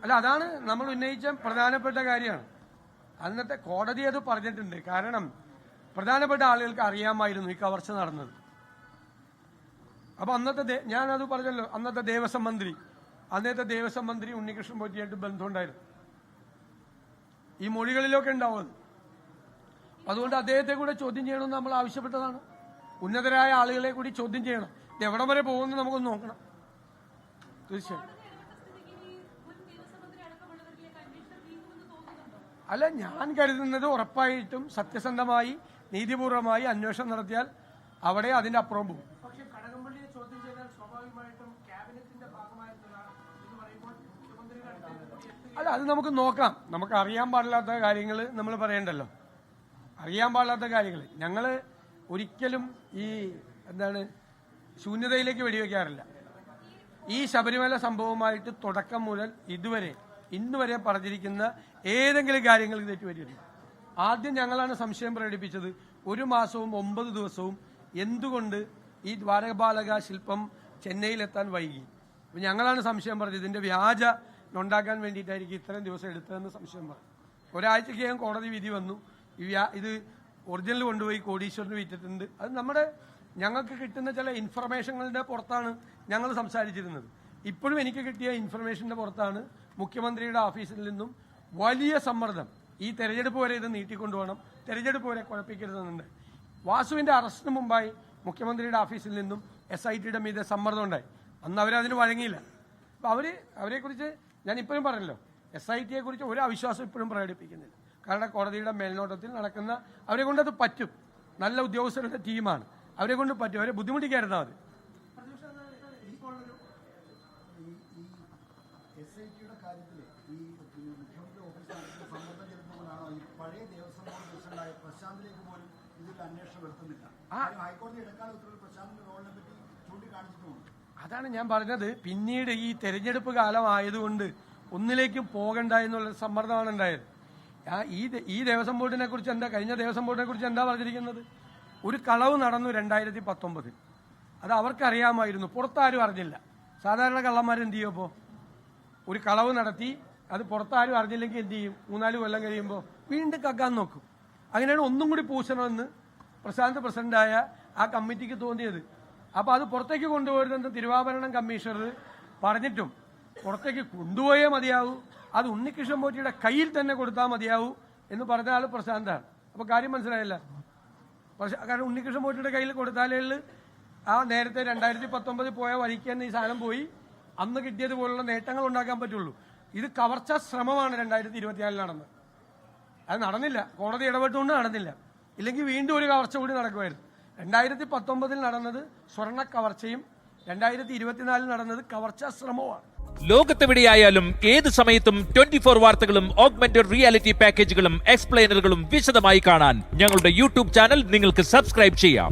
അല്ല, അതാണ് നമ്മൾ ഉന്നയിച്ച പ്രധാനപ്പെട്ട കാര്യമാണ്. അന്നത്തെ കോടതി അത് പറഞ്ഞിട്ടുണ്ട്. കാരണം പ്രധാനപ്പെട്ട ആളുകൾക്ക് അറിയാമായിരുന്നു ഈ കവർച്ച നടന്നത്. അപ്പൊ ഞാനത് പറഞ്ഞല്ലോ, അന്നത്തെ ദേവസ്വം മന്ത്രി ഉണ്ണികൃഷ്ണൻ പോറ്റിയായിട്ട് ബന്ധമുണ്ടായിരുന്നു. ഈ മൊഴികളിലൊക്കെ ഉണ്ടാവും. അതുകൊണ്ട് അദ്ദേഹത്തെ കൂടെ ചോദ്യം ചെയ്യണമെന്ന് നമ്മൾ ആവശ്യപ്പെട്ടതാണ്. ഉന്നതരായ ആളുകളെ കൂടി ചോദ്യം ചെയ്യണം. ഇത് എവിടം വരെ പോകുമെന്ന് നമുക്കൊന്ന് നോക്കണം. തീർച്ചയായും. അല്ല, ഞാൻ കരുതുന്നത് ഉറപ്പായിട്ടും സത്യസന്ധമായി നീതിപൂർവമായി അന്വേഷണം നടത്തിയാൽ അവിടെ അതിന്റെ അപ്പുറം പോകും. പക്ഷേ കടകംപള്ളിയെ ചോദ്യം ചെയ്താൽ സ്വാഭാവികമായിട്ടും ക്യാബിനറ്റിന്റെ അല്ല, അത് നമുക്ക് നോക്കാം. നമുക്ക് അറിയാൻ പാടില്ലാത്ത കാര്യങ്ങൾ നമ്മൾ പറയണ്ടല്ലോ. അറിയാൻ പാടില്ലാത്ത കാര്യങ്ങൾ ഞങ്ങൾ ഒരിക്കലും ഈ ശൂന്യതയിലേക്ക് വെടിവെക്കാറില്ല. ഈ ശബരിമല സംഭവമായിട്ട് തുടക്കം മുതൽ ഇന്നുവരെ പറഞ്ഞിരിക്കുന്ന ഏതെങ്കിലും കാര്യങ്ങൾ തെറ്റുപറ്റിയിട്ടുണ്ട്. ആദ്യം ഞങ്ങളാണ് സംശയം പ്രകടിപ്പിച്ചത്. 1 മാസവും 9 ദിവസവും എന്തുകൊണ്ട് ഈ ദ്വാരപാലക ശില്പം ചെന്നൈയിലെത്താൻ വൈകി? ഞങ്ങളാണ് സംശയം പറഞ്ഞത്. ഇതിന്റെ വ്യാജ ഉണ്ടാക്കാൻ വേണ്ടിയിട്ടായിരിക്കും ഇത്രയും ദിവസം എടുത്തതെന്ന് സംശയം പറഞ്ഞു. ഒരാഴ്ചക്കകം കോടതി വിധി വന്നു. ഇത് ഒറിജിനൽ കൊണ്ടുപോയി കോടീശ്വരന് വിറ്റിട്ടുണ്ട്. അത് ഞങ്ങൾക്ക് കിട്ടുന്ന ചില ഇൻഫർമേഷനുകളുടെ പുറത്താണ് ഞങ്ങൾ സംസാരിച്ചിരുന്നത്. ഇപ്പോഴും എനിക്ക് കിട്ടിയ ഇൻഫർമേഷന്റെ പുറത്താണ് മുഖ്യമന്ത്രിയുടെ ഓഫീസിൽ നിന്നും വലിയ സമ്മർദ്ദം. ഈ തെരഞ്ഞെടുപ്പ് വരെ ഇത് നീട്ടിക്കൊണ്ടുപോകണം, തെരഞ്ഞെടുപ്പ് വരെ കുഴപ്പിക്കരുതെന്നുണ്ട്. വാസുവിന്റെ അറസ്റ്റിന് മുമ്പായി മുഖ്യമന്ത്രിയുടെ ഓഫീസിൽ നിന്നും SITയുടെ മീതെ സമ്മർദ്ദം ഉണ്ടായി. അന്ന് അവരതിന് വഴങ്ങിയില്ല. അപ്പൊ അവരെക്കുറിച്ച് ഞാൻ ഇപ്പോഴും പറഞ്ഞല്ലോ, SITയെ കുറിച്ച് ഒരു അവിശ്വാസം ഇപ്പോഴും പ്രകടിപ്പിക്കുന്നില്ല. കാരണം കോടതിയുടെ മേൽനോട്ടത്തിൽ നടക്കുന്ന അവരെ കൊണ്ട് അത് പറ്റും. നല്ല ഉദ്യോഗസ്ഥരുടെ ടീമാണ്, അവരെ കൊണ്ട് പറ്റും. അവരെ ബുദ്ധിമുട്ടിക്കായിരുന്നാൽ മതി. അതാണ് ഞാൻ പറഞ്ഞത്. പിന്നീട് ഈ തെരഞ്ഞെടുപ്പ് കാലമായതുകൊണ്ട് ഒന്നിലേക്കും പോകണ്ട എന്നുള്ള സമ്മർദ്ദമാണ് ഉണ്ടായത്. ഈ ദേവസ്വം ബോർഡിനെ കുറിച്ച് കഴിഞ്ഞ ദേവസ്വം ബോർഡിനെ കുറിച്ച് എന്താ പറഞ്ഞിരിക്കുന്നത്? ഒരു കളവ് നടന്നു 2019. അത് അവർക്കറിയാമായിരുന്നു, പുറത്താരും അറിഞ്ഞില്ല. സാധാരണ കള്ളന്മാരെന്ത് ചെയ്യും? അപ്പോൾ ഒരു കളവ് നടത്തി അത് പുറത്താരും അറിഞ്ഞില്ലെങ്കിൽ എന്ത് ചെയ്യും? 3-4 കൊല്ലം കഴിയുമ്പോൾ വീണ്ടും കക്കാൻ നോക്കും. അങ്ങനെയാണ് ഒന്നും കൂടി പൂശണമെന്ന് പ്രശാന്ത് പ്രസിഡന്റായ ആ കമ്മിറ്റിക്ക് തോന്നിയത്. അപ്പോൾ അത് പുറത്തേക്ക് കൊണ്ടുപോരുന്നെന്ന് തിരുവാഭരണം കമ്മീഷണർ പറഞ്ഞിട്ടും പുറത്തേക്ക് കൊണ്ടുപോയേ മതിയാവൂ, അത് ഉണ്ണികൃഷ്ണൻ പോറ്റിയുടെ കയ്യിൽ തന്നെ കൊടുത്താൽ മതിയാവൂ എന്ന് പറഞ്ഞ ആൾ പ്രശാന്താണ്. അപ്പോൾ കാര്യം മനസ്സിലായില്ല. കാരണം ഉണ്ണികൃഷ്ണൻ പോറ്റിയുടെ കയ്യിൽ കൊടുത്താലേ ആ നേരത്തെ 2019 പോയ വഴിക്ക് തന്നെ ഈ സാധനം പോയി അന്ന് കിട്ടിയതുപോലുള്ള നേട്ടങ്ങൾ ഉണ്ടാക്കാൻ പറ്റുള്ളൂ. ഇത് കവർച്ചാ ശ്രമമാണ് 2024 നടന്നത്. അത് നടന്നില്ല, കോടതി ഇടപെട്ടുകൊണ്ട് നടന്നില്ല. ഇല്ലെങ്കിൽ വീണ്ടും ഒരു കവർച്ച കൂടി നടക്കുമായിരുന്നു. 2019 നടന്നത് സ്വർണ്ണ കവർച്ചയും 2024 നടന്നത് കവർച്ചാ ശ്രമവുമാണ്. ലോകത്തെവിടെയായാലും ഏത് സമയത്തും 24 വാർത്തകളും ഓഗ്മെന്റഡ് റിയാലിറ്റി പാക്കേജുകളും എക്സ്പ്ലെയിനറുകളും വിശദമായി കാണാൻ ഞങ്ങളുടെ യൂട്യൂബ് ചാനൽ നിങ്ങൾക്ക് സബ്സ്ക്രൈബ് ചെയ്യാം.